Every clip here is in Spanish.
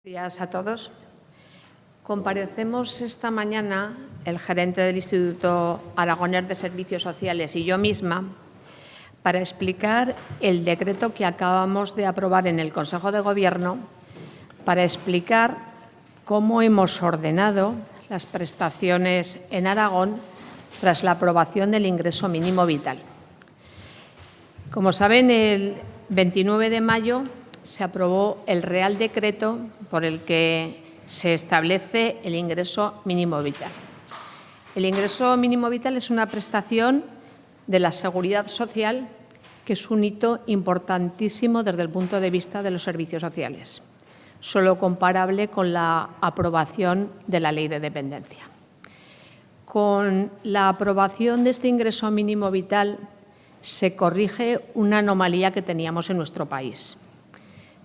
Buenos días a todos. Comparecemos esta mañana el gerente del Instituto Aragonés de Servicios Sociales y yo misma para explicar el decreto que acabamos de aprobar en el Consejo de Gobierno, para explicar cómo hemos ordenado las prestaciones en Aragón tras la aprobación del ingreso mínimo vital. Como saben, el 29 de mayo se aprobó el Real Decreto por el que se establece el ingreso mínimo vital. El ingreso mínimo vital es una prestación de la Seguridad Social que es un hito importantísimo desde el punto de vista de los servicios sociales, solo comparable con la aprobación de la Ley de Dependencia. Con la aprobación de este ingreso mínimo vital se corrige una anomalía que teníamos en nuestro país.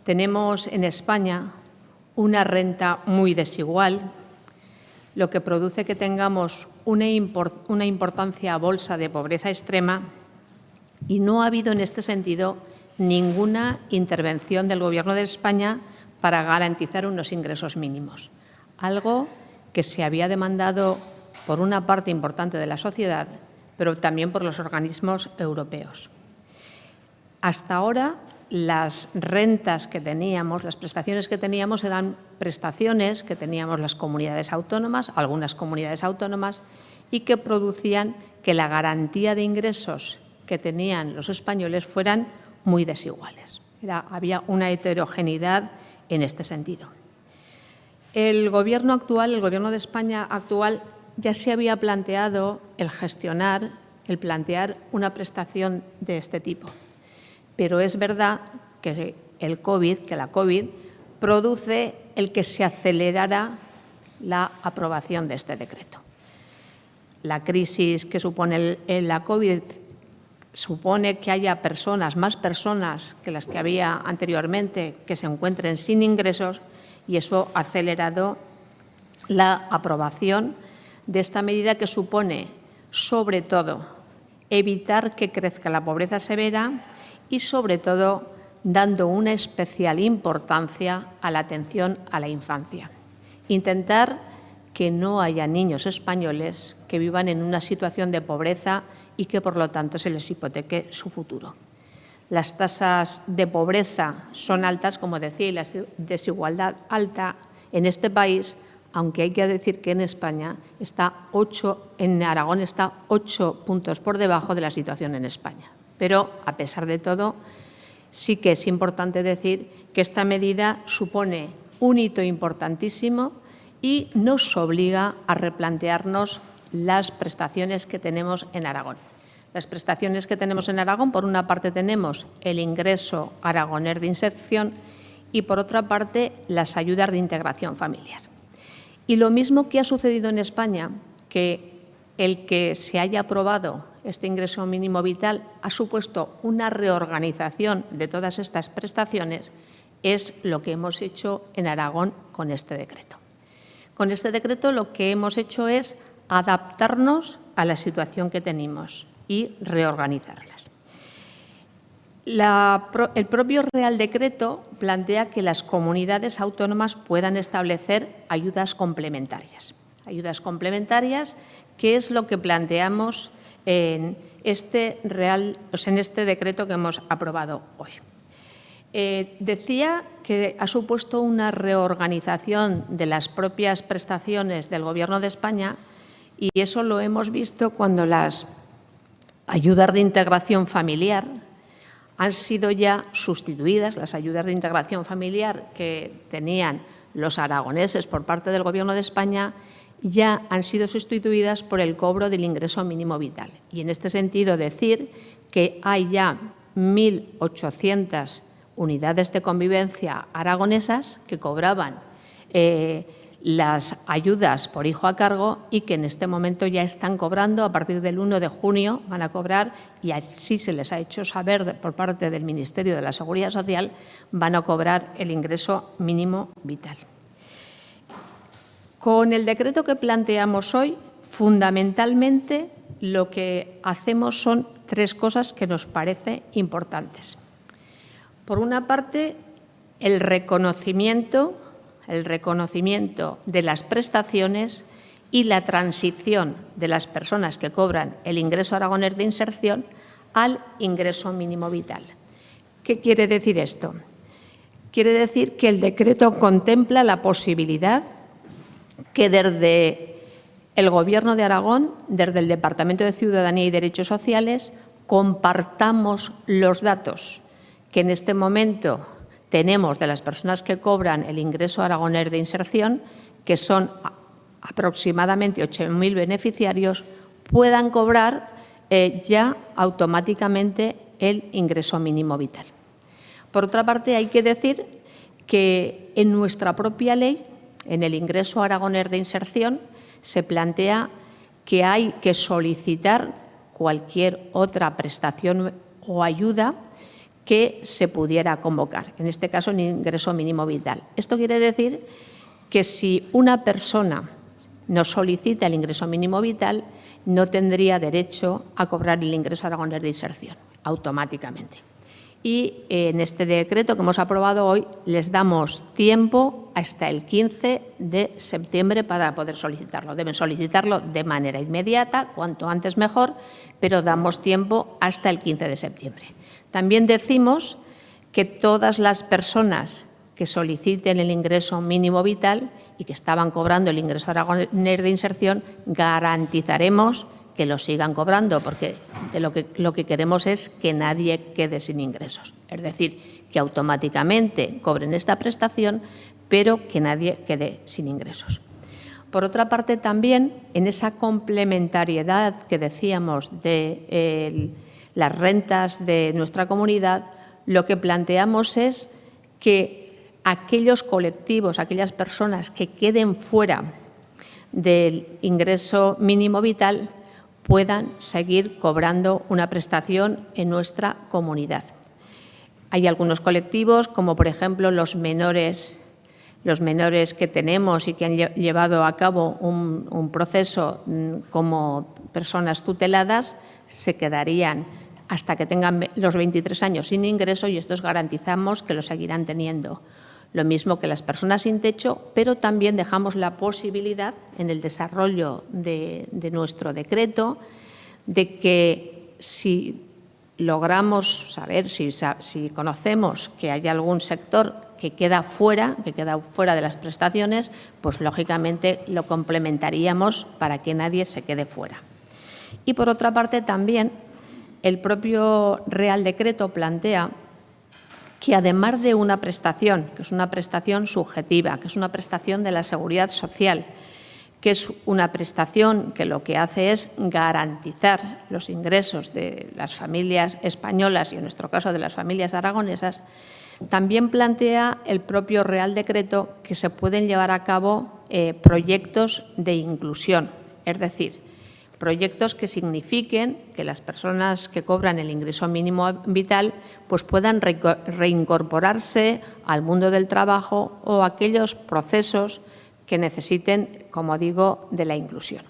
Tenemos en España una renta muy desigual, lo que produce que tengamos una importancia bolsa de pobreza extrema, y no ha habido en este sentido ninguna intervención del Gobierno de España para garantizar unos ingresos mínimos, algo que se había demandado por una parte importante de la sociedad, pero también por los organismos europeos. Hasta ahora, las rentas que teníamos, las prestaciones que teníamos, eran prestaciones que teníamos las comunidades autónomas, algunas comunidades autónomas, y que producían que la garantía de ingresos que tenían los españoles fueran muy desiguales. Había una heterogeneidad en este sentido. El Gobierno actual, el Gobierno de España actual, ya se había planteado el plantear una prestación de este tipo. Pero es verdad que la COVID produce el que se acelerara la aprobación de este decreto. La crisis que supone la COVID supone que haya más personas que las que había anteriormente que se encuentren sin ingresos, y eso ha acelerado la aprobación de esta medida que supone, sobre todo, evitar que crezca la pobreza severa y, sobre todo, dando una especial importancia a la atención a la infancia. Intentar que no haya niños españoles que vivan en una situación de pobreza y que, por lo tanto, se les hipoteque su futuro. Las tasas de pobreza son altas, como decía, y la desigualdad alta en este país, aunque hay que decir que en España en Aragón está 8 puntos por debajo de la situación en España. Pero, a pesar de todo, sí que es importante decir que esta medida supone un hito importantísimo y nos obliga a replantearnos las prestaciones que tenemos en Aragón. Las prestaciones que tenemos en Aragón, por una parte tenemos el ingreso aragonés de inserción y, por otra parte, las ayudas de integración familiar. Y lo mismo que ha sucedido en España, que el que se haya aprobado este ingreso mínimo vital ha supuesto una reorganización de todas estas prestaciones, es lo que hemos hecho en Aragón con este decreto. Con este decreto lo que hemos hecho es adaptarnos a la situación que tenemos y reorganizarlas. El propio Real Decreto plantea que las comunidades autónomas puedan establecer ayudas complementarias. Ayudas complementarias, que es lo que planteamos en este decreto que hemos aprobado hoy. Decía que ha supuesto una reorganización de las propias prestaciones del Gobierno de España, y eso lo hemos visto cuando las ayudas de integración familiar han sido ya sustituidas. Las ayudas de integración familiar que tenían los aragoneses por parte del Gobierno de España ya han sido sustituidas por el cobro del ingreso mínimo vital. Y en este sentido decir que hay ya 1.800 unidades de convivencia aragonesas que cobraban las ayudas por hijo a cargo y que en este momento ya están cobrando. A partir del 1 de junio van a cobrar, y así se les ha hecho saber por parte del Ministerio de la Seguridad Social, van a cobrar el ingreso mínimo vital. Con el decreto que planteamos hoy, fundamentalmente lo que hacemos son 3 cosas que nos parecen importantes. Por una parte, el reconocimiento el reconocimiento de las prestaciones y la transición de las personas que cobran el ingreso aragonés de inserción al ingreso mínimo vital. ¿Qué quiere decir esto? Quiere decir que el decreto contempla la posibilidad que desde el Gobierno de Aragón, desde el Departamento de Ciudadanía y Derechos Sociales, compartamos los datos que en este momento tenemos de las personas que cobran el ingreso aragonés de inserción, que son aproximadamente 8.000 beneficiarios, puedan cobrar ya automáticamente el ingreso mínimo vital. Por otra parte, hay que decir que en nuestra propia ley, en el ingreso aragonés de inserción, se plantea que hay que solicitar cualquier otra prestación o ayuda que se pudiera convocar, en este caso el ingreso mínimo vital. Esto quiere decir que si una persona no solicita el ingreso mínimo vital, no tendría derecho a cobrar el ingreso aragonés de inserción automáticamente. Y en este decreto que hemos aprobado hoy les damos tiempo hasta el 15 de septiembre para poder solicitarlo. Deben solicitarlo de manera inmediata, cuanto antes mejor, pero damos tiempo hasta el 15 de septiembre. También decimos que todas las personas que soliciten el ingreso mínimo vital y que estaban cobrando el ingreso aragonés de inserción, garantizaremos que lo sigan cobrando, porque lo que queremos es que nadie quede sin ingresos. Es decir, que automáticamente cobren esta prestación, pero que nadie quede sin ingresos. Por otra parte, también en esa complementariedad que decíamos de las rentas de nuestra comunidad, lo que planteamos es que aquellos colectivos, aquellas personas que queden fuera del ingreso mínimo vital puedan seguir cobrando una prestación en nuestra comunidad. Hay algunos colectivos, como por ejemplo los menores que tenemos y que han llevado a cabo un proceso como personas tuteladas, se quedarían hasta que tengan los 23 años sin ingreso y estos garantizamos que lo seguirán teniendo. Lo mismo que las personas sin techo, pero también dejamos la posibilidad en el desarrollo de nuestro decreto de que si logramos saber, si conocemos que hay algún sector que queda fuera de las prestaciones, pues lógicamente lo complementaríamos para que nadie se quede fuera. Y por otra parte también el propio Real Decreto plantea que además de una prestación, que es una prestación subjetiva, que es una prestación de la Seguridad Social, que es una prestación que lo que hace es garantizar los ingresos de las familias españolas y en nuestro caso de las familias aragonesas, también plantea el propio Real Decreto que se pueden llevar a cabo proyectos de inclusión, es decir, proyectos que signifiquen que las personas que cobran el ingreso mínimo vital pues puedan reincorporarse al mundo del trabajo o aquellos procesos que necesiten, como digo, de la inclusión.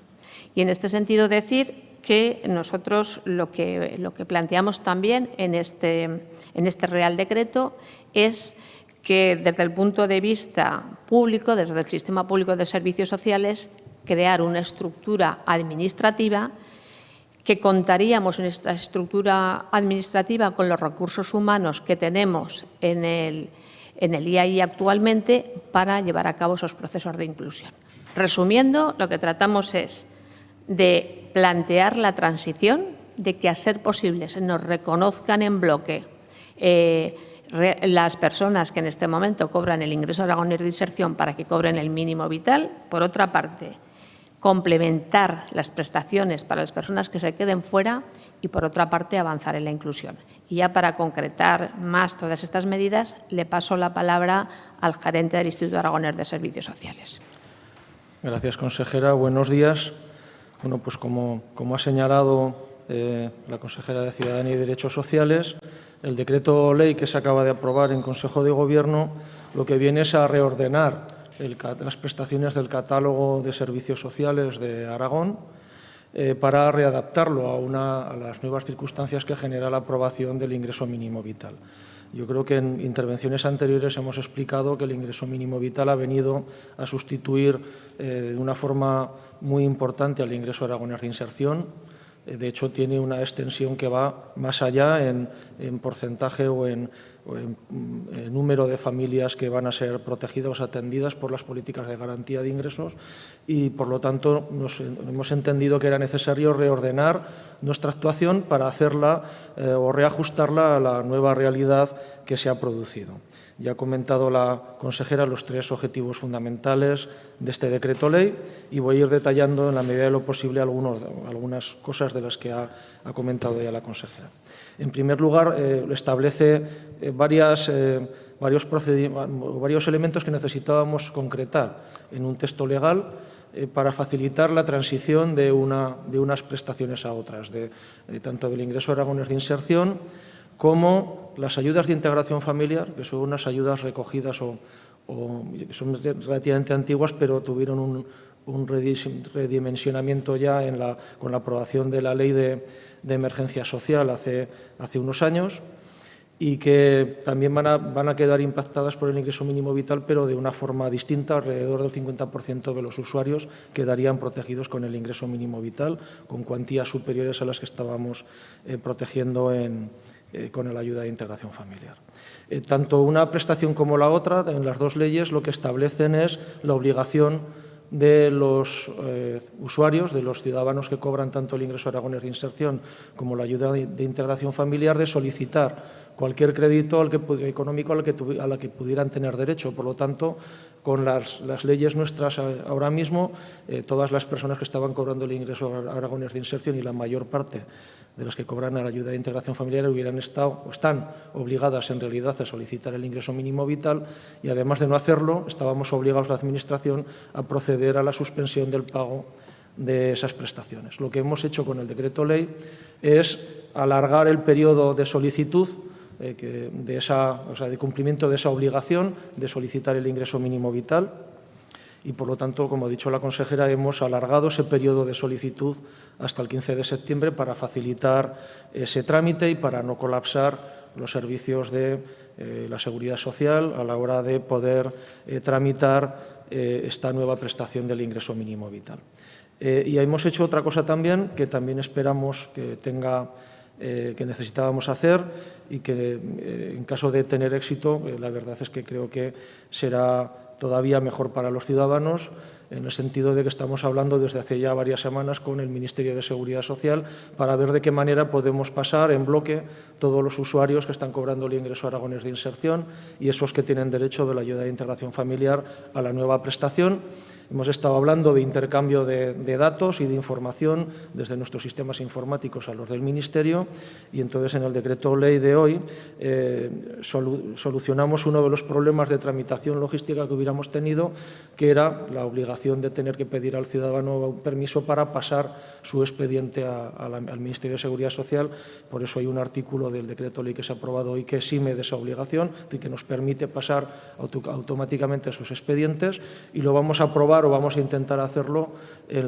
Y en este sentido decir que nosotros lo que planteamos también en este Real Decreto es que desde el punto de vista público, desde el Sistema Público de Servicios Sociales, crear una estructura administrativa que contaríamos en esta estructura administrativa con los recursos humanos que tenemos en el IAI actualmente para llevar a cabo esos procesos de inclusión. Resumiendo, lo que tratamos es de plantear la transición, de que a ser posible se nos reconozcan en bloque las personas que en este momento cobran el ingreso aragonés de inserción para que cobren el mínimo vital. Por otra parte, complementar las prestaciones para las personas que se queden fuera y, por otra parte, avanzar en la inclusión. Y ya para concretar más todas estas medidas, le paso la palabra al gerente del Instituto Aragonés de Servicios Sociales. Gracias, consejera. Buenos días. Bueno, pues como ha señalado la consejera de Ciudadanía y Derechos Sociales, el decreto ley que se acaba de aprobar en Consejo de Gobierno lo que viene es a reordenar las prestaciones del catálogo de servicios sociales de Aragón para readaptarlo a las nuevas circunstancias que genera la aprobación del ingreso mínimo vital. Yo creo que en intervenciones anteriores hemos explicado que el ingreso mínimo vital ha venido a sustituir de una forma muy importante al ingreso aragonés de inserción. De hecho, tiene una extensión que va más allá en porcentaje o en número de familias que van a ser protegidas o atendidas por las políticas de garantía de ingresos y, por lo tanto, hemos entendido que era necesario reordenar nuestra actuación para hacerla o reajustarla a la nueva realidad que se ha producido. Ya ha comentado la consejera los 3 objetivos fundamentales de este decreto ley y voy a ir detallando en la medida de lo posible algunas cosas de las que ha comentado ya la consejera. En primer lugar, establece varios elementos que necesitábamos concretar en un texto legal para facilitar la transición de unas prestaciones a otras, tanto del ingreso aragonés de inserción como las ayudas de integración familiar, que son unas ayudas recogidas o son relativamente antiguas, pero tuvieron un redimensionamiento ya con la aprobación de la Ley de Emergencia Social hace unos años y que también van a quedar impactadas por el ingreso mínimo vital, pero de una forma distinta. Alrededor del 50% de los usuarios quedarían protegidos con el ingreso mínimo vital, con cuantías superiores a las que estábamos protegiendo con la ayuda de integración familiar. Tanto una prestación como la otra, en las dos leyes, lo que establecen es la obligación de los usuarios, de los ciudadanos que cobran tanto el ingreso aragonés de inserción como la ayuda de integración familiar, de solicitar cualquier crédito económico a la que pudieran tener derecho. Por lo tanto, con las leyes nuestras ahora mismo, todas las personas que estaban cobrando el ingreso aragonés de inserción y la mayor parte de las que cobran la ayuda de integración familiar hubieran estado o están obligadas en realidad a solicitar el ingreso mínimo vital y, además de no hacerlo, estábamos obligados la Administración a proceder a la suspensión del pago de esas prestaciones. Lo que hemos hecho con el decreto ley es alargar el periodo de solicitud de cumplimiento de esa obligación de solicitar el ingreso mínimo vital y, por lo tanto, como ha dicho la consejera, hemos alargado ese periodo de solicitud hasta el 15 de septiembre para facilitar ese trámite y para no colapsar los servicios de la Seguridad Social a la hora de poder tramitar esta nueva prestación del ingreso mínimo vital. Y hemos hecho otra cosa también, que también esperamos que necesitábamos hacer y que, en caso de tener éxito, la verdad es que creo que será todavía mejor para los ciudadanos, en el sentido de que estamos hablando desde hace ya varias semanas con el Ministerio de Seguridad Social para ver de qué manera podemos pasar en bloque todos los usuarios que están cobrando el ingreso aragonés de inserción y esos que tienen derecho de la ayuda de integración familiar a la nueva prestación. Hemos estado hablando de intercambio de datos y de información desde nuestros sistemas informáticos a los del Ministerio y entonces en el decreto ley de hoy solucionamos uno de los problemas de tramitación logística que hubiéramos tenido, que era la obligación de tener que pedir al ciudadano un permiso para pasar su expediente al Ministerio de Seguridad Social. Por eso hay un artículo del decreto ley que se ha aprobado hoy que exime de esa obligación y que nos permite pasar automáticamente esos expedientes y lo vamos a aprobar o vamos a intentar hacerlo en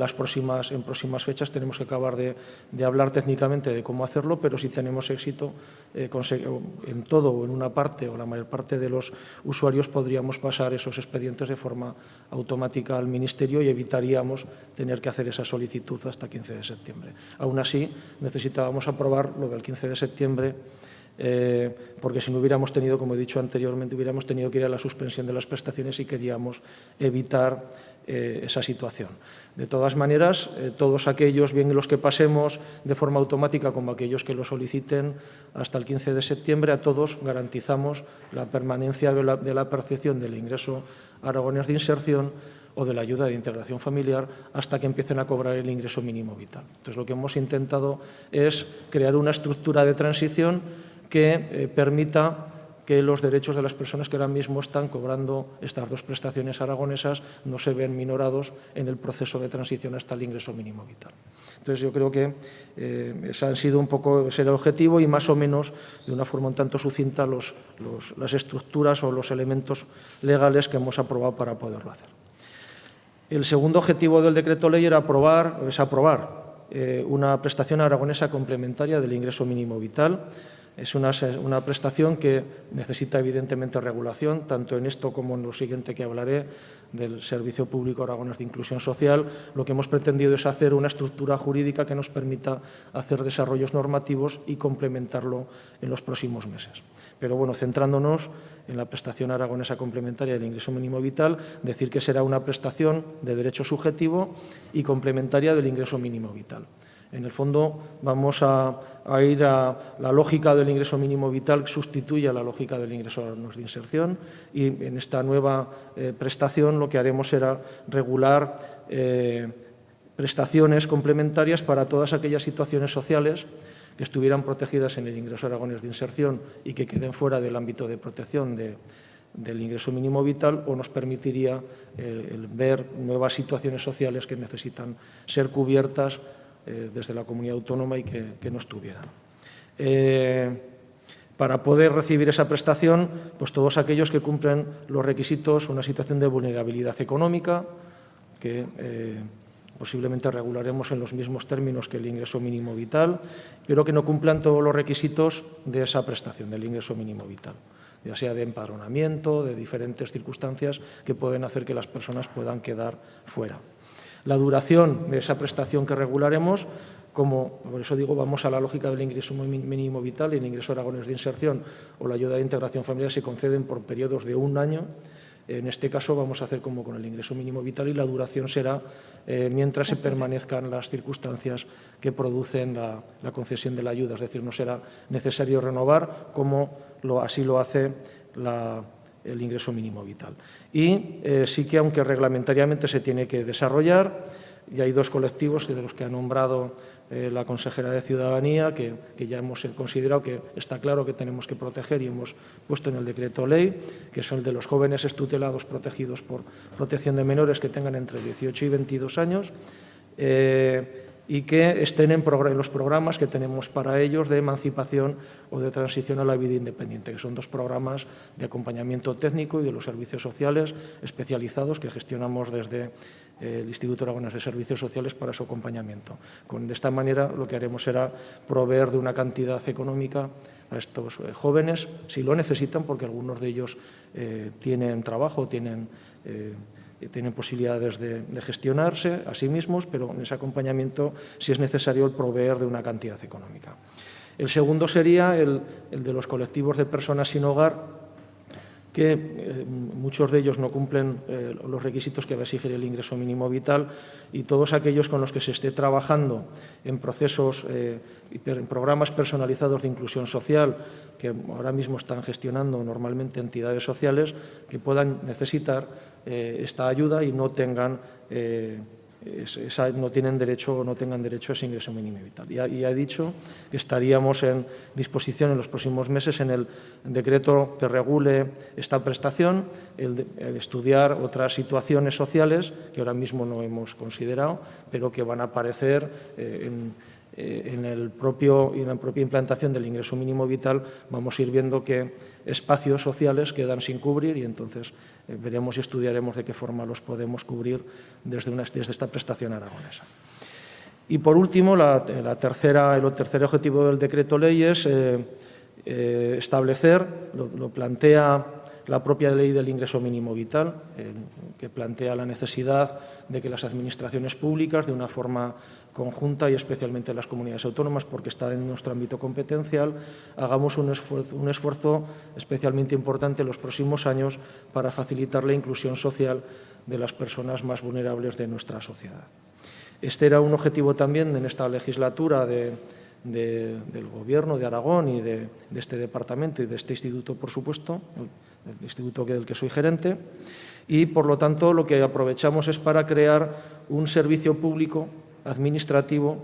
próximas fechas. Tenemos que acabar de hablar técnicamente de cómo hacerlo, pero si tenemos éxito en todo o en una parte o la mayor parte de los usuarios podríamos pasar esos expedientes de forma automática al Ministerio y evitaríamos tener que hacer esa solicitud hasta 15 de septiembre. Aún así, necesitábamos aprobar lo del 15 de septiembre porque si no hubiéramos tenido, como he dicho anteriormente, hubiéramos tenido que ir a la suspensión de las prestaciones y queríamos evitar esa situación. De todas maneras, todos aquellos, bien los que pasemos de forma automática como aquellos que lo soliciten hasta el 15 de septiembre, a todos garantizamos la permanencia de la percepción del ingreso aragonés de inserción o de la ayuda de integración familiar hasta que empiecen a cobrar el ingreso mínimo vital. Entonces, lo que hemos intentado es crear una estructura de transición que permita que los derechos de las personas que ahora mismo están cobrando estas dos prestaciones aragonesas no se ven minorados en el proceso de transición hasta el ingreso mínimo vital. Entonces, yo creo que ese ha sido un poco ese el objetivo y más o menos de una forma un tanto sucinta las estructuras o los elementos legales que hemos aprobado para poderlo hacer. El segundo objetivo del decreto ley es aprobar una prestación aragonesa complementaria del ingreso mínimo vital. Es una prestación que necesita evidentemente regulación, tanto en esto como en lo siguiente que hablaré del Servicio Público Aragonés de Inclusión Social. Lo que hemos pretendido es hacer una estructura jurídica que nos permita hacer desarrollos normativos y complementarlo en los próximos meses. Pero bueno, centrándonos en la prestación aragonesa complementaria del ingreso mínimo vital, decir que será una prestación de derecho subjetivo y complementaria del ingreso mínimo vital. En el fondo, vamos a ir a la lógica del ingreso mínimo vital que sustituye a la lógica del ingreso aragonés de inserción, y en esta nueva prestación lo que haremos será regular prestaciones complementarias para todas aquellas situaciones sociales que estuvieran protegidas en el ingreso aragonés de inserción y que queden fuera del ámbito de protección del ingreso mínimo vital, o nos permitiría el ver nuevas situaciones sociales que necesitan ser cubiertas desde la comunidad autónoma y que no estuvieran. Para poder recibir esa prestación, pues todos aquellos que cumplen los requisitos, una situación de vulnerabilidad económica, que posiblemente regularemos en los mismos términos que el ingreso mínimo vital, pero que no cumplan todos los requisitos de esa prestación, del ingreso mínimo vital, ya sea de empadronamiento, de diferentes circunstancias que pueden hacer que las personas puedan quedar fuera. La duración de esa prestación que regularemos, como por eso digo, vamos a la lógica del ingreso mínimo vital y el ingreso aragonés de inserción o la ayuda de integración familiar se conceden por periodos de 1 año. En este caso vamos a hacer como con el ingreso mínimo vital y la duración será mientras se permanezcan las circunstancias que producen la concesión de la ayuda. Es decir, no será necesario renovar como así lo hace el ingreso mínimo vital. Y sí que, aunque reglamentariamente se tiene que desarrollar, y hay 2 colectivos de los que ha nombrado la consejera de Ciudadanía, que ya hemos considerado que está claro que tenemos que proteger y hemos puesto en el decreto ley, que son el de los jóvenes extutelados protegidos por protección de menores que tengan entre 18 y 22 años, y que estén en los programas que tenemos para ellos de emancipación o de transición a la vida independiente, que son 2 programas de acompañamiento técnico y de los servicios sociales especializados que gestionamos desde el Instituto Aragonés de Servicios Sociales para su acompañamiento. De esta manera lo que haremos será proveer de una cantidad económica a estos jóvenes, si lo necesitan, porque algunos de ellos tienen trabajo, tienen posibilidades de gestionarse a sí mismos, pero en ese acompañamiento, si es necesario, el proveer de una cantidad económica. El segundo sería el de los colectivos de personas sin hogar, que muchos de ellos no cumplen los requisitos que va a exigir el ingreso mínimo vital, y todos aquellos con los que se esté trabajando en procesos, en programas personalizados de inclusión social, que ahora mismo están gestionando normalmente entidades sociales, que puedan necesitar esta ayuda y no tengan derecho a ese ingreso mínimo vital. Ya he dicho que estaríamos en disposición en los próximos meses, en el decreto que regule esta prestación, el estudiar otras situaciones sociales que ahora mismo no hemos considerado, pero que van a aparecer en la propia implantación del ingreso mínimo vital. Vamos a ir viendo qué espacios sociales quedan sin cubrir y entonces veremos y estudiaremos de qué forma los podemos cubrir desde esta prestación aragonesa. Y por último, el tercer objetivo del decreto ley es establecer, lo plantea la propia ley del ingreso mínimo vital, que plantea la necesidad de que las administraciones públicas, de una forma conjunta y especialmente las comunidades autónomas, porque está en nuestro ámbito competencial, hagamos un esfuerzo especialmente importante en los próximos años para facilitar la inclusión social de las personas más vulnerables de nuestra sociedad. Este era un objetivo también en esta legislatura del Gobierno de Aragón y de este departamento y de este instituto, por supuesto, el instituto del que soy gerente, y por lo tanto lo que aprovechamos es para crear un servicio público administrativo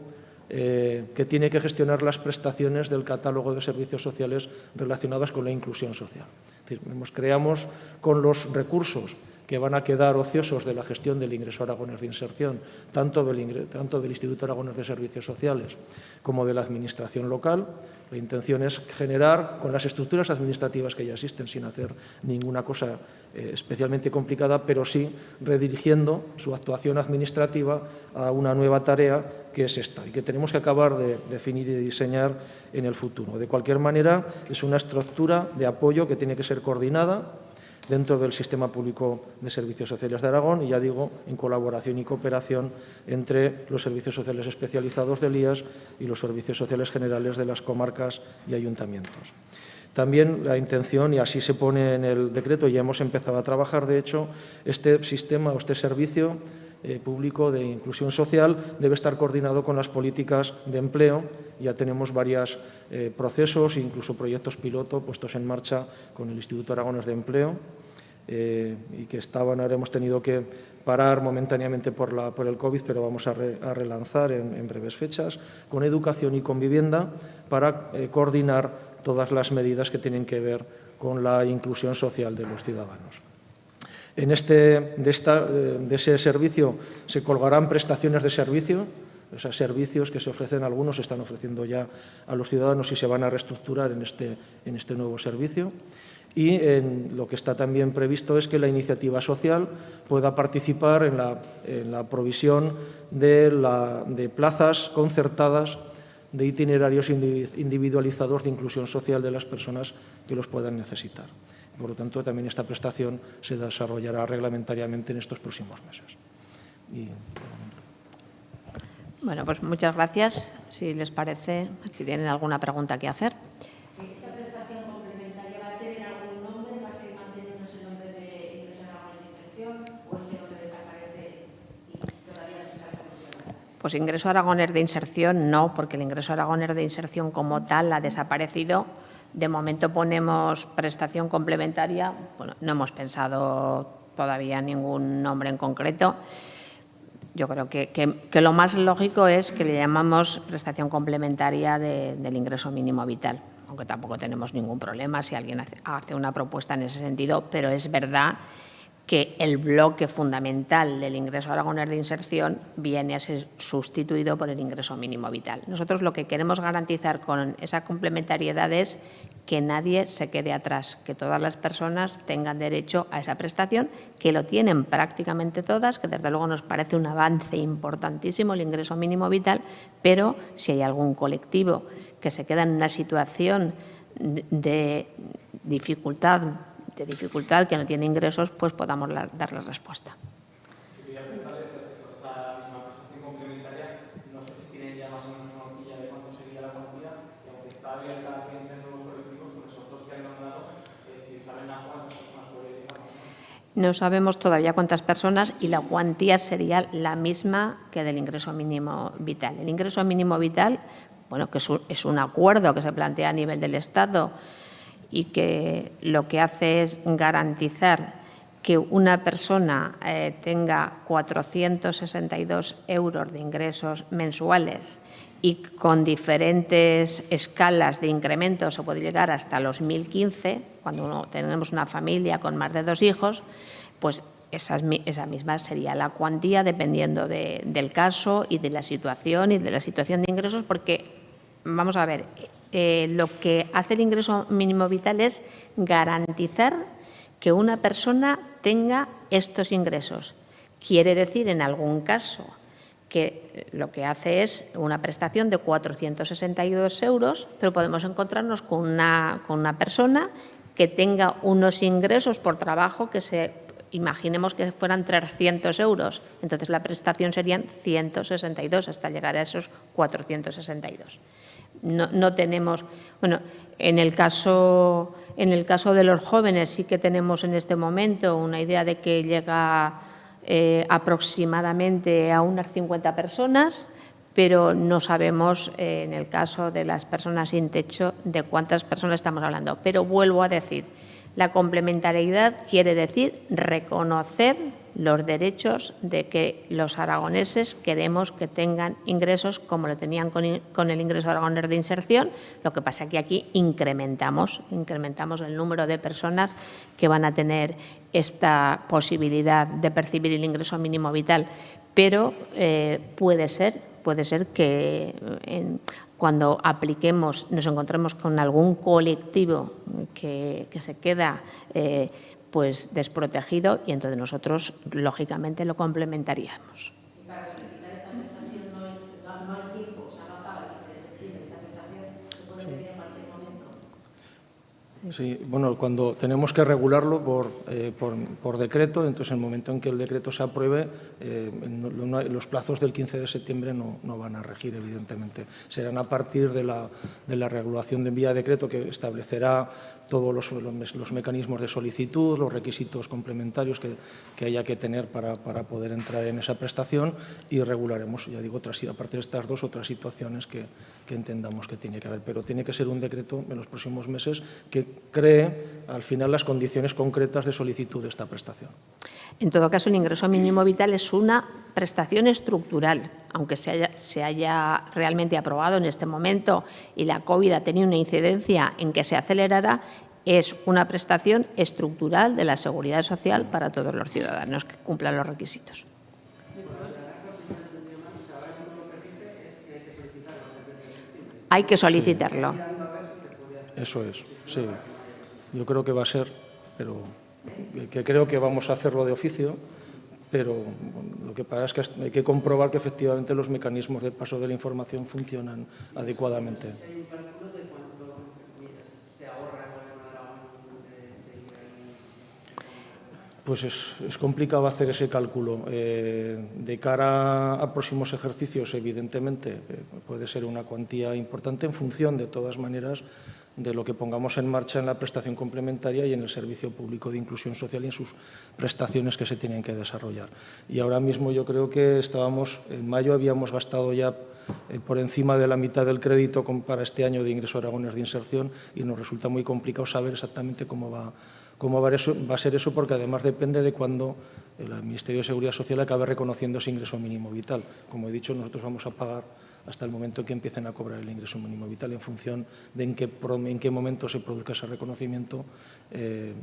que tiene que gestionar las prestaciones del catálogo de servicios sociales relacionadas con la inclusión social. Es decir, creamos con los recursos que van a quedar ociosos de la gestión del ingreso aragonés de inserción, tanto del Instituto Aragonés de Servicios Sociales como de la Administración local. La intención es generar, con las estructuras administrativas que ya existen, sin hacer ninguna cosa especialmente complicada, pero sí redirigiendo su actuación administrativa a una nueva tarea que es esta y que tenemos que acabar de definir y de diseñar en el futuro. De cualquier manera, es una estructura de apoyo que tiene que ser coordinada dentro del Sistema Público de Servicios Sociales de Aragón y, ya digo, en colaboración y cooperación entre los servicios sociales especializados del IAS y los servicios sociales generales de las comarcas y ayuntamientos. También la intención, y así se pone en el decreto, ya hemos empezado a trabajar, de hecho, este sistema o este servicio público de inclusión social debe estar coordinado con las políticas de empleo. Ya tenemos varios procesos, incluso proyectos piloto puestos en marcha con el Instituto Aragonés de Empleo y que ahora hemos tenido que parar momentáneamente por el COVID, pero vamos a relanzar en breves fechas, con educación y con vivienda para coordinar todas las medidas que tienen que ver con la inclusión social de los ciudadanos. De ese servicio se colgarán prestaciones de servicio, o sea, servicios que se ofrecen, algunos se están ofreciendo ya a los ciudadanos y se van a reestructurar en este nuevo servicio. Y lo que está también previsto es que la iniciativa social pueda participar en la provisión de plazas concertadas de itinerarios individualizados de inclusión social de las personas que los puedan necesitar. Por lo tanto, también esta prestación se desarrollará reglamentariamente en estos próximos meses. Bueno, pues muchas gracias. Si les parece, si tienen alguna pregunta que hacer. Sí, ¿esa prestación complementaria va a tener algún nombre? ¿Va a seguir manteniéndose el nombre de ingreso aragonés de inserción o ese nombre desaparece y todavía no se sabe cómo se llama? Pues ingreso aragonés de inserción no, porque el ingreso aragonés de inserción como tal ha desaparecido. De momento ponemos prestación complementaria. Bueno, no hemos pensado todavía ningún nombre en concreto. Yo creo que lo más lógico es que le llamamos prestación complementaria del ingreso mínimo vital, aunque tampoco tenemos ningún problema si alguien hace una propuesta en ese sentido, pero es verdad que el bloque fundamental del ingreso aragonés de inserción viene a ser sustituido por el ingreso mínimo vital. Nosotros lo que queremos garantizar con esa complementariedad es que nadie se quede atrás, que todas las personas tengan derecho a esa prestación, que lo tienen prácticamente todas, que desde luego nos parece un avance importantísimo el ingreso mínimo vital, pero si hay algún colectivo que se queda en una situación de dificultad, que no tiene ingresos, pues podamos darle respuesta. Quería preguntarle, esa misma prestación complementaria, no sé si tienen ya más o menos una horquilla de cuánto sería la cuantía, y aunque está abierta a que entren nuevos colectivos, con esos dos que han nombrado, si saben a cuántas personas puede llegar. No sabemos todavía cuántas personas y la cuantía sería la misma que del ingreso mínimo vital. El ingreso mínimo vital, bueno, que es un acuerdo que se plantea a nivel del Estado y que lo que hace es garantizar que una persona tenga 462 euros de ingresos mensuales y con diferentes escalas de incremento se puede llegar hasta los 1.015, cuando tenemos una familia con más de 2 hijos, pues esa misma sería la cuantía dependiendo del caso y de la situación de ingresos, porque, vamos a ver, lo que hace el ingreso mínimo vital es garantizar que una persona tenga estos ingresos. Quiere decir, en algún caso, que lo que hace es una prestación de 462 euros, pero podemos encontrarnos con una persona que tenga unos ingresos por trabajo que imaginemos que fueran 300 euros. Entonces, la prestación serían 162 hasta llegar a esos 462. No tenemos, bueno, en el caso de los jóvenes sí que tenemos en este momento una idea de que llega aproximadamente a unas 50 personas, pero no sabemos en el caso de las personas sin techo de cuántas personas estamos hablando. Pero vuelvo a decir, La complementariedad quiere decir reconocer los derechos de que los aragoneses queremos que tengan ingresos como lo tenían con el ingreso aragonés de inserción. Lo que pasa es que aquí incrementamos el número de personas que van a tener esta posibilidad de percibir el ingreso mínimo vital, pero puede ser que cuando apliquemos nos encontremos con algún colectivo que se queda pues desprotegido, y entonces nosotros, lógicamente, lo complementaríamos. Y para solicitar esta prestación no hay tiempo, o sea, no acaba el 15 de septiembre. Esta prestación se puede pedir en cualquier momento. Sí, bueno, cuando tenemos que regularlo por decreto, entonces en el momento en que el decreto se apruebe, los plazos del 15 de septiembre no van a regir, evidentemente. Serán a partir de la regulación de vía decreto, que establecerá todos los mecanismos de solicitud, los requisitos complementarios que haya que tener para poder entrar en esa prestación, y regularemos, ya digo, a partir de estas dos otras situaciones que entendamos que tiene que haber. Pero tiene que ser un decreto en los próximos meses que cree al final las condiciones concretas de solicitud de esta prestación. En todo caso, el ingreso mínimo vital es una prestación estructural, aunque se haya realmente aprobado en este momento y la COVID ha tenido una incidencia en que se acelerara, es una prestación estructural de la seguridad social para todos los ciudadanos que cumplan los requisitos. Hay que solicitarlo. Eso es, sí. Yo creo que va a ser, pero que creo que vamos a hacerlo de oficio, pero lo que pasa es que hay que comprobar que efectivamente los mecanismos de paso de la información funcionan adecuadamente. ¿Hay un cálculo de cuánto se ahorra el Gobierno de Aragón de Pues es complicado hacer ese cálculo. De cara a próximos ejercicios, evidentemente, puede ser una cuantía importante en función, de todas maneras, de lo que pongamos en marcha en la prestación complementaria y en el Servicio Público de Inclusión Social y en sus prestaciones que se tienen que desarrollar. Y ahora mismo yo creo que en mayo habíamos gastado ya por encima de la mitad del crédito para este año de ingreso aragonés de inserción, y nos resulta muy complicado saber exactamente cómo va a ser eso, porque además depende de cuándo el Ministerio de Seguridad Social acabe reconociendo ese ingreso mínimo vital. Como he dicho, nosotros vamos a pagar hasta el momento en que empiecen a cobrar el ingreso mínimo vital. En función de en qué momento se produzca ese reconocimiento,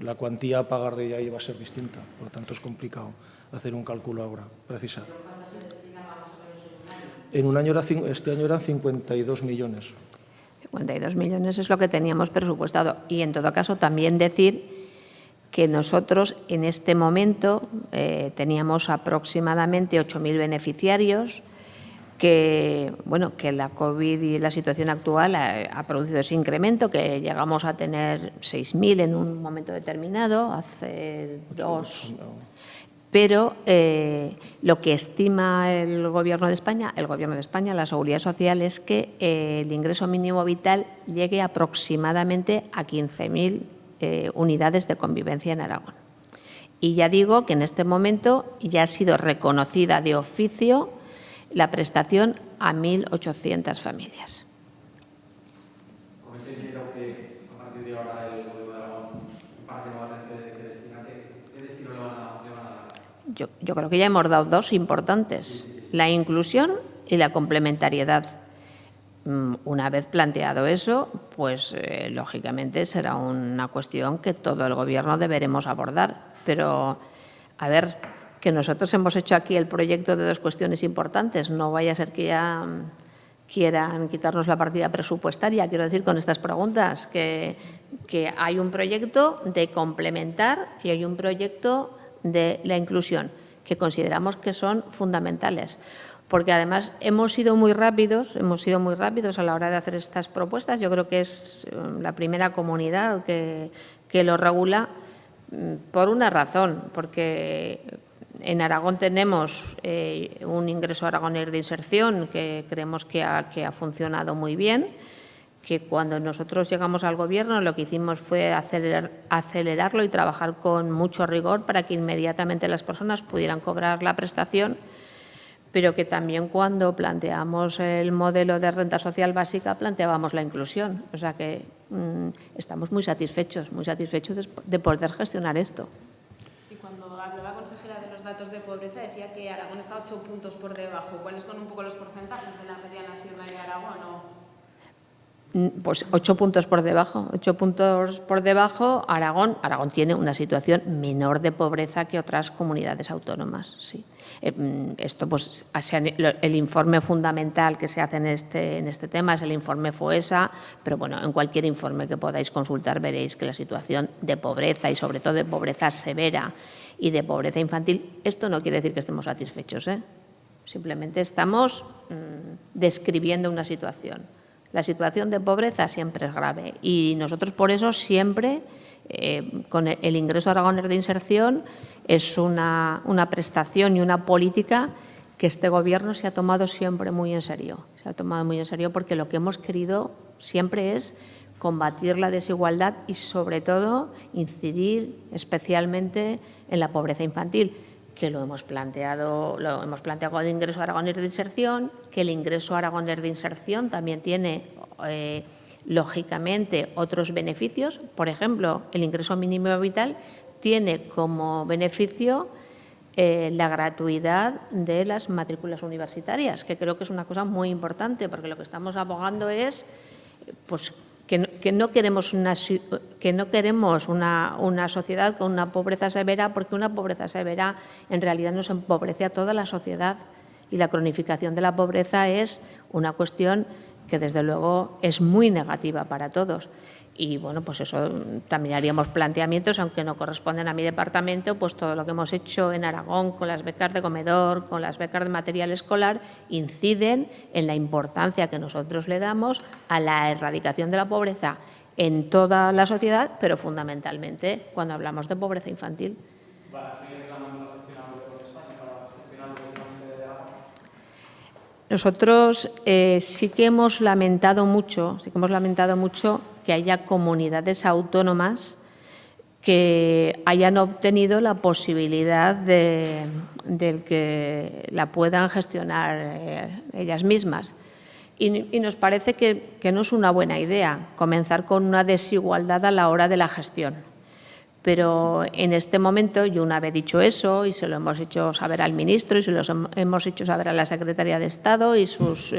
la cuantía a pagar de ahí va a ser distinta. Por lo tanto, es complicado hacer un cálculo ahora, precisar. Este año eran 52 millones. 52 millones es lo que teníamos presupuestado. Y, en todo caso, también decir que nosotros en este momento teníamos aproximadamente 8.000 beneficiarios, que la COVID y la situación actual ha producido ese incremento, que llegamos a tener 6.000 en un momento determinado, hace 2. Pero lo que estima el Gobierno de España, la Seguridad Social, es que el ingreso mínimo vital llegue aproximadamente a 15.000 unidades de convivencia en Aragón. Y ya digo que en este momento ya ha sido reconocida de oficio la prestación a 1.800 familias. ¿Con ese dinero que a partir de ahora el Gobierno de Aragón parte no va a tener que destinar, qué destino le van a dar? Yo creo que ya hemos dado dos importantes, la inclusión y la complementariedad. Una vez planteado eso, pues lógicamente será una cuestión que todo el Gobierno deberemos abordar. Pero, a ver, que nosotros hemos hecho aquí el proyecto de dos cuestiones importantes. No vaya a ser que ya quieran quitarnos la partida presupuestaria. Quiero decir con estas preguntas que hay un proyecto de complementar y hay un proyecto de la inclusión, que consideramos que son fundamentales. Porque además hemos sido muy rápidos a la hora de hacer estas propuestas. Yo creo que es la primera comunidad que lo regula por una razón, porque en Aragón tenemos un ingreso aragonés de inserción que creemos que ha funcionado muy bien, que cuando nosotros llegamos al Gobierno lo que hicimos fue acelerarlo y trabajar con mucho rigor para que inmediatamente las personas pudieran cobrar la prestación. pero que también cuando planteamos el modelo de renta social básica planteábamos la inclusión. O sea que estamos muy satisfechos de poder gestionar esto. Y cuando hablaba consejera de los datos de pobreza decía que Aragón está 8 puntos por debajo. ¿Cuáles son un poco los porcentajes de la media nacional de Aragón? Pues 8 puntos por debajo. 8 puntos por debajo, Aragón. Aragón tiene una situación menor de pobreza que otras comunidades autónomas, sí. Esto, pues, el informe fundamental que se hace en este tema es el informe FOESA, pero bueno, en cualquier informe que podáis consultar veréis que la situación de pobreza y sobre todo de pobreza severa y de pobreza infantil, esto no quiere decir que estemos satisfechos, ¿eh? Simplemente estamos describiendo una situación. La situación de pobreza siempre es grave y nosotros por eso siempre, con el ingreso aragonés de inserción, es una prestación y una política que este Gobierno se ha tomado siempre muy en serio. Se ha tomado muy en serio porque lo que hemos querido siempre es combatir la desigualdad y, sobre todo, incidir especialmente en la pobreza infantil, que lo hemos planteado con el ingreso aragonés de inserción, que el ingreso aragonés de inserción también tiene, lógicamente, otros beneficios. Por ejemplo, el ingreso mínimo vital tiene como beneficio la gratuidad de las matrículas universitarias, que creo que es una cosa muy importante, porque lo que estamos abogando es pues, que no queremos una sociedad con una pobreza severa, porque una pobreza severa en realidad nos empobrece a toda la sociedad y la cronificación de la pobreza es una cuestión que desde luego es muy negativa para todos. Y bueno, pues eso también haríamos planteamientos, aunque no corresponden a mi departamento, pues todo lo que hemos hecho en Aragón con las becas de comedor, con las becas de material escolar, inciden en la importancia que nosotros le damos a la erradicación de la pobreza en toda la sociedad, pero fundamentalmente cuando hablamos de pobreza infantil. ¿Para seguir reclamando la gestión por España, para gestionar directamente desde Aragón? Nosotros sí que hemos lamentado mucho que haya comunidades autónomas que hayan obtenido la posibilidad de que la puedan gestionar ellas mismas. Y nos parece que no es una buena idea comenzar con una desigualdad a la hora de la gestión. Pero en este momento, y una vez dicho eso, y se lo hemos hecho saber al ministro y se lo hemos hecho saber a la secretaria de Estado, y sus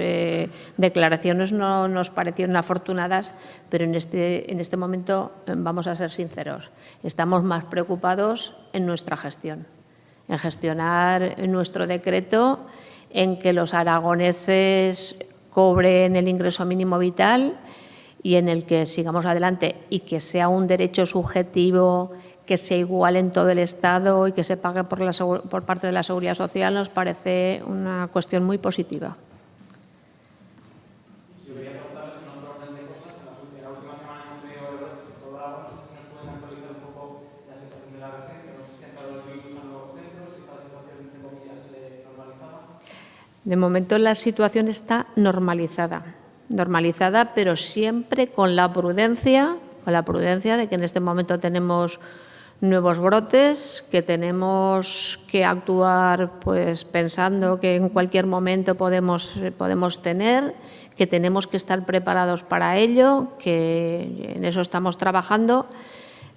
declaraciones no nos parecieron afortunadas, pero en este momento, vamos a ser sinceros, estamos más preocupados en nuestra gestión, en gestionar nuestro decreto, en que los aragoneses cobren el ingreso mínimo vital y en el que sigamos adelante y que sea un derecho subjetivo, que sea igual en todo el Estado y que se pague por parte de la Seguridad Social, nos parece una cuestión muy positiva. Si quería preguntarles en otro orden de cosas, en la última semana hemos tenido rebrotes en todo Aragón, no sé si nos pueden actualizar un poco la situación de la residencia, no sé si han entrado el virus a nuevos centros, si está la situación, entre comillas, normalizada. De momento la situación está normalizada, pero siempre con la prudencia de que en este momento tenemos nuevos brotes, que tenemos que actuar pues pensando que en cualquier momento podemos tener, que tenemos que estar preparados para ello, que en eso estamos trabajando,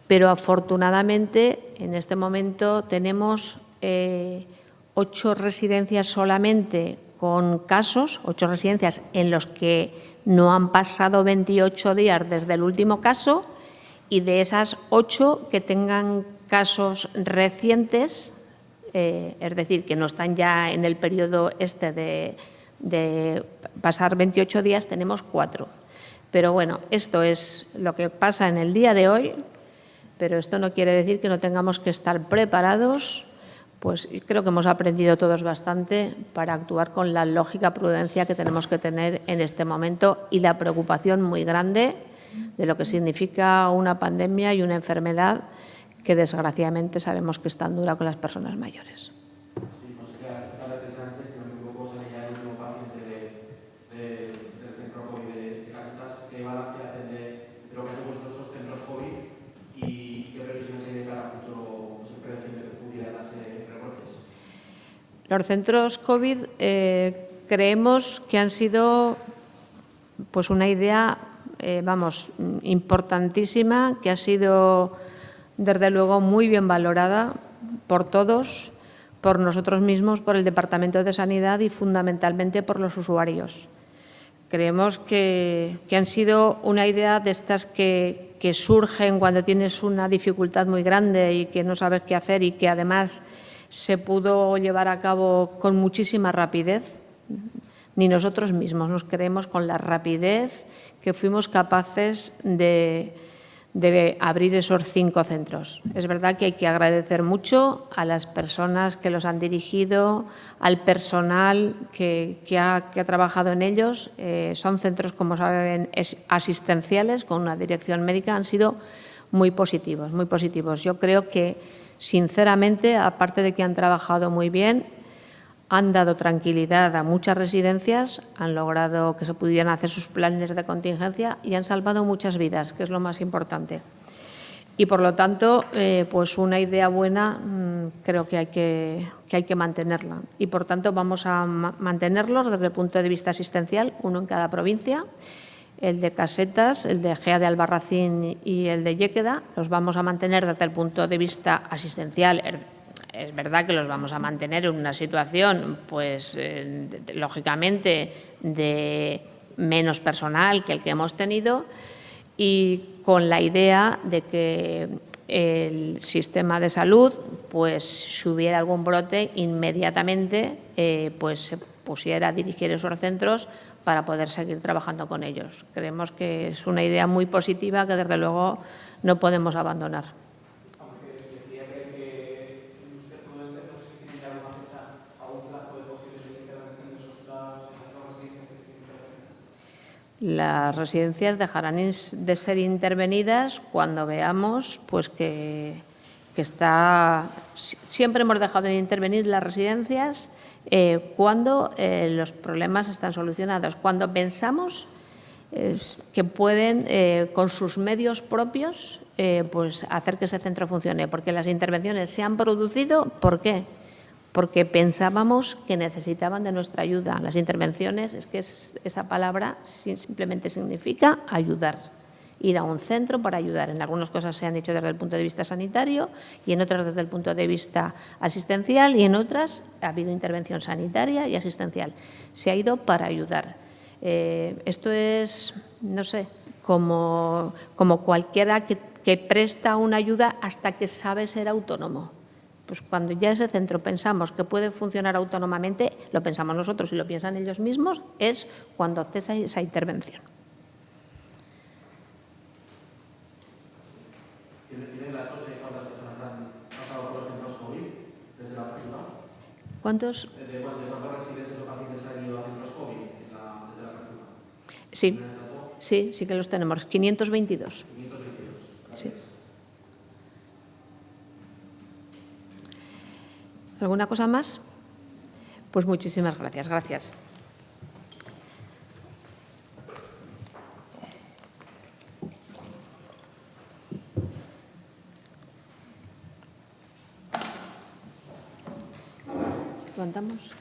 pero afortunadamente en este momento tenemos 8 residencias solamente con casos, 8 residencias en los que no han pasado 28 días desde el último caso, y de esas 8 que tengan casos recientes, es decir, que no están ya en el periodo de pasar 28 días, tenemos 4. Pero bueno, esto es lo que pasa en el día de hoy, pero esto no quiere decir que no tengamos que estar preparados. Pues creo que hemos aprendido todos bastante para actuar con la lógica prudencia que tenemos que tener en este momento y la preocupación muy grande de lo que significa una pandemia y una enfermedad que desgraciadamente sabemos que es tan dura con las personas mayores. Sí, consejera, esta tarde precisamente, si no me equivoco, sale ya el último paciente del centro COVID de Casitas. ¿Qué balance hacen de lo que han supuesto esos centros COVID y qué previsiones hay de cara a futuro, pues, en prevención de que pudiera darse rebrotes? Los centros COVID creemos que han sido pues una idea importantísima, que ha sido desde luego muy bien valorada por todos, por nosotros mismos, por el Departamento de Sanidad y fundamentalmente por los usuarios. Creemos que han sido una idea de estas que surgen cuando tienes una dificultad muy grande y que no sabes qué hacer y que además se pudo llevar a cabo con muchísima rapidez. Ni nosotros mismos nos creemos con la rapidez que fuimos capaces de abrir esos 5 centros. Es verdad que hay que agradecer mucho a las personas que los han dirigido, al personal que ha trabajado en ellos. Son centros, como saben, asistenciales, con una dirección médica. Han sido muy positivos, muy positivos. Yo creo que, sinceramente, aparte de que han trabajado muy bien, han dado tranquilidad a muchas residencias, han logrado que se pudieran hacer sus planes de contingencia y han salvado muchas vidas, que es lo más importante. Y, por lo tanto, pues una idea buena creo que hay que mantenerla. Y, por tanto, vamos a mantenerlos desde el punto de vista asistencial, uno en cada provincia. El de Casetas, el de Gea de Albarracín y el de Lléqueda los vamos a mantener desde el punto de vista asistencial. Es verdad que los vamos a mantener en una situación, pues, lógicamente, de menos personal que el que hemos tenido y con la idea de que el sistema de salud, pues, si hubiera algún brote, inmediatamente pues, se pusiera a dirigir esos centros para poder seguir trabajando con ellos. Creemos que es una idea muy positiva que, desde luego, no podemos abandonar. Las residencias dejarán de ser intervenidas cuando veamos pues, que está. Siempre hemos dejado de intervenir las residencias cuando los problemas están solucionados, cuando pensamos que pueden, con sus medios propios, pues, hacer que ese centro funcione. Porque las intervenciones se han producido, ¿por qué? Porque pensábamos que necesitaban de nuestra ayuda. Las intervenciones, es que esa palabra simplemente significa ayudar, ir a un centro para ayudar. En algunas cosas se han hecho desde el punto de vista sanitario y en otras desde el punto de vista asistencial y en otras ha habido intervención sanitaria y asistencial. Se ha ido para ayudar. Esto es, no sé, como cualquiera que presta una ayuda hasta que sabe ser autónomo. Pues cuando ya ese centro pensamos que puede funcionar autónomamente, lo pensamos nosotros y lo piensan ellos mismos, es cuando cesa esa intervención. ¿Tienen datos de cuántas personas han pasado por los centros COVID desde la apertura? ¿Cuántos? ¿De cuántos residentes o pacientes han ido a centros COVID desde la apertura? Sí, sí que los tenemos. 522. 522. Sí. ¿Alguna cosa más? Pues muchísimas gracias. Gracias. ¿Levantamos?